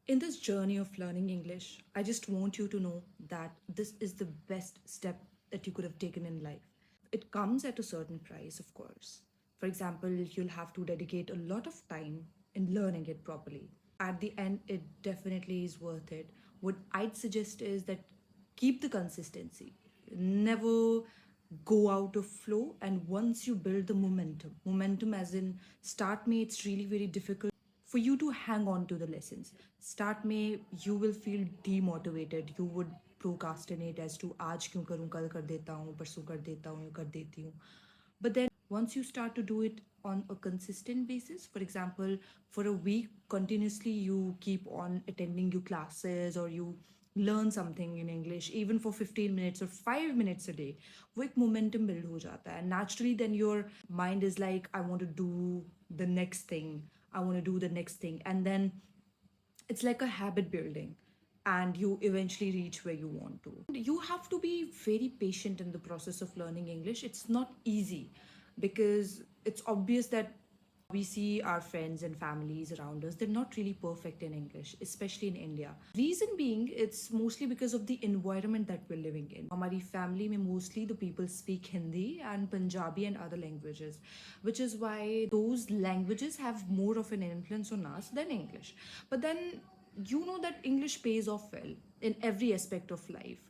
In this journey of learning English, I just want you to know that this is the best step that you could have taken in life. It comes at a certain price, of course. For example, you'll have to dedicate a lot of time in learning it properly. At the end, it definitely is worth it. What I'd suggest is that keep the consistency. Never go out of flow. And once you build the momentum as in start me, it's really very difficult for you to hang on to the lessons. Start में you will feel demotivated. You would procrastinate as to आज क्यों करूँ, कल कर देता हूँ, परसों कर देता हूँ, कर देती हूँ. But then once you start to do it on a consistent basis, for example, for a week continuously you keep on attending your classes or you learn something in English even for 15 minutes or 5 minutes a day, वो एक momentum build हो जाता है. Naturally then your mind is like, I want to do the next thing, I want to do the next thing, and then it's like a habit building and you eventually reach where you want to. You have to be very patient in the process of learning English. It's not easy because it's obvious that we see our friends and families around us, they're not really perfect in English, especially in India. Reason being, it's mostly because of the environment that we're living in. Our family mein mostly the people speak Hindi and Punjabi and other languages, which is why those languages have more of an influence on us than English. But then you know that English pays off well in every aspect of life.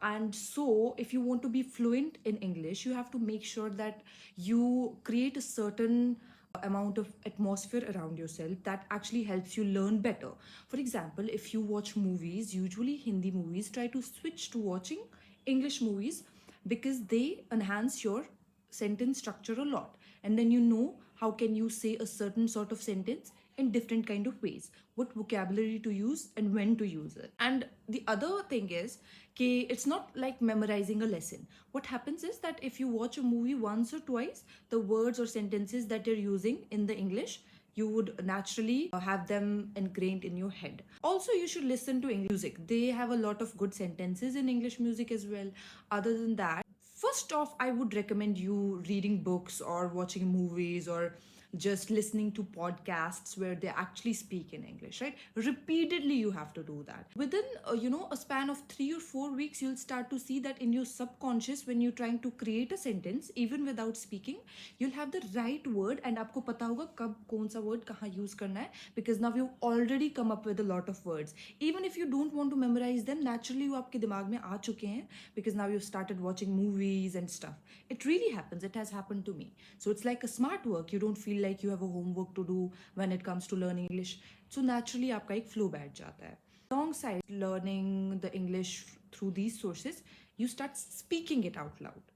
And so, if you want to be fluent in English, you have to make sure that you create a certain amount of atmosphere around yourself that actually helps you learn better. For example, if you watch movies, usually Hindi movies, try to switch to watching English movies because they enhance your sentence structure a lot, and then you know how can you say a certain sort of sentence in different kind of ways, what vocabulary to use and when to use it. And the other thing is कि it's not like memorizing a lesson. What happens is that if you watch a movie once or twice, the words or sentences that you're using in the English, you would naturally have them ingrained in your head. Also, you should listen to English music. They have a lot of good sentences in English music as well. Other than that, first off, I would recommend you reading books or watching movies or just listening to podcasts where they actually speak in English, right? Repeatedly, you have to do that. Within, a span of 3 or 4 weeks, you'll start to see that in your subconscious, when you're trying to create a sentence, even without speaking, you'll have the right word and आपको पता होगा कब कौन सा word कहाँ use करना है, because now you've already come up with a lot of words. Even if you don't want to memorize them, naturally वो आपके दिमाग में आ चुके हैं because now you've started watching movies and stuff. It really happens. It has happened to me. So it's like a smart work. You don't feel like you have a homework to do when it comes to learning English. So naturally आपका एक flow बैठ जाता है. Alongside learning the English through these sources, you start speaking it out loud,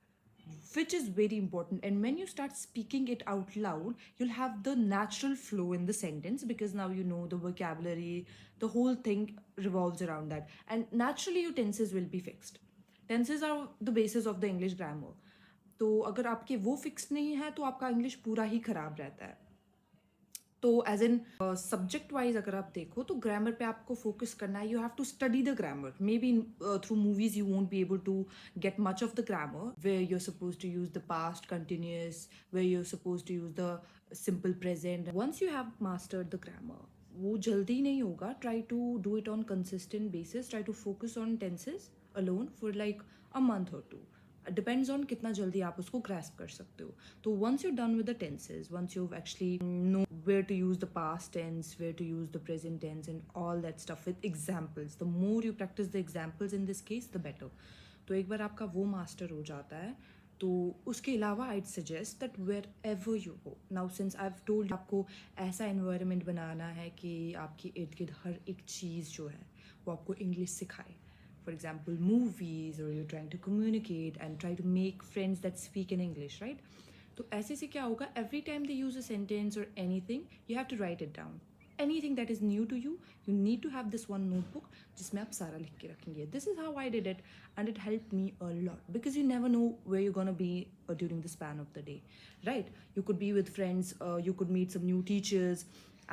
which is very important. And when you start speaking it out loud, you'll have the natural flow in the sentence because now you know the vocabulary, the whole thing revolves around that. And naturally, your tenses will be fixed. Tenses are the basis of the English grammar. तो अगर आपके वो fix नहीं है तो आपका English पूरा ही खराब रहता है. तो एज इन सब्जेक्ट वाइज अगर आप देखो तो ग्रामर पे आपको फोकस करना है. You have to study the grammar. Maybe through movies you won't be able to get much of the grammar where you are suppose to use the past continuous, where you are suppose to use the simple present. Once you have mastered the grammar, वो जल्दी नहीं होगा. Try to do it on consistent basis. Try to focus on tenses alone for like a month or two. Depends on कितना जल्दी आप उसको grasp कर सकते हो. तो once you're done with the tenses, once you've actually know where to use the past tense, where to use the present tense and all that stuff with examples, the more you practice the examples in this case, the better. तो एक बार आपका वो master हो जाता है तो उसके अलावा I'd suggest that wherever you go, now since I've told you आपको ऐसा environment बनाना है कि आपकी इर्द गिर्द हर एक चीज़ जो है वो आपको इंग्लिश सिखाए. For example, movies, or you're trying to communicate and try to make friends that speak in English, right? तो ऐसे से क्या होगा, every time they use a sentence or anything, you have to write it down. Anything that is new to you, you need to have this one notebook जिसमें आप सारा लिख के रखेंगे. This is how I did it, and it helped me a lot because you never know where you're gonna be during the span of the day, right? You could be with friends, you could meet some new teachers,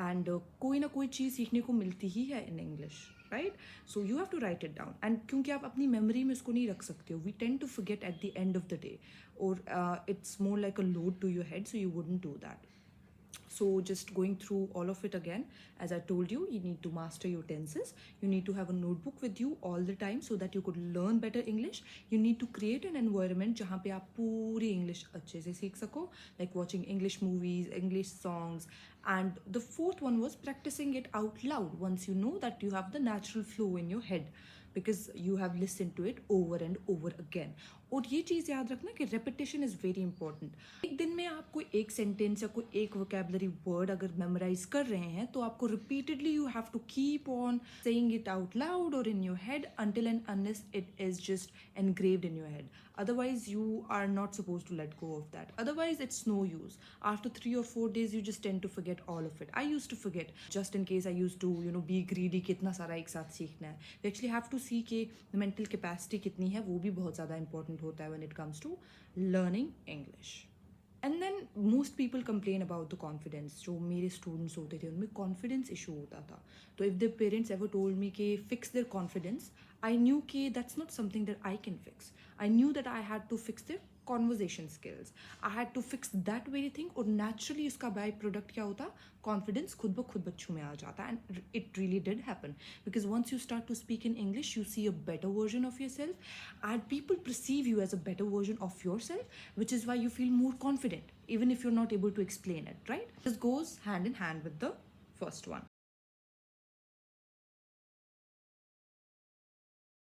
and कोई ना कोई चीज़ सीखने को मिलती ही है in English, right? So you have to write it down. And क्योंकि आप अपनी memory में इसको नहीं रख सकते हो, we tend to forget at the end of the day, or it's more like a load to your head, so you wouldn't do that. So just going through all of it again, as I told you, you need to master your tenses. You need to have a notebook with you all the time so that you could learn better English. You need to create an environment जहाँ पे आप पूरी English अच्छे से सीख सको, like watching English movies, English songs. And the fourth one was practicing it out loud once you know that you have the natural flow in your head because you have listened to it over and over again. और ये चीज़ याद रखना कि repetition is very important. एक दिन में आप कोई एक सेंटेंस या कोई एक वोकेबलरी वर्ड अगर मेमोराइज कर रहे हैं तो आपको repeatedly you have to keep on saying it out loud और in your head until and unless it is just engraved in your head. Otherwise, you are not supposed to let go of that. Otherwise, it's no use. After 3 or 4 days, you just tend to forget all of it. I used to forget. Just in case I used to, be greedy कितना सारा एक साथ सीखना है. We actually have to see कि mental capacity कितनी है, वो भी बहुत ज़्यादा important होता है when it comes to learning English. And then most people complain about the confidence. जो मेरे students होते थे उनमें confidence issue होता था. तो if their parents ever told me कि fix their confidence, I knew कि that's not something that I can fix. I knew that I had to fix their conversation skills. I had to fix that very thing और naturally इसका by product क्या होता? Confidence खुद ब खुद बच्चों में आ जाता. And it really did happen because once you start to speak in English, you see a better version of yourself and people perceive you as a better version of yourself, which is why you feel more confident even if you're not able to explain it, right? This goes hand in hand with the first one.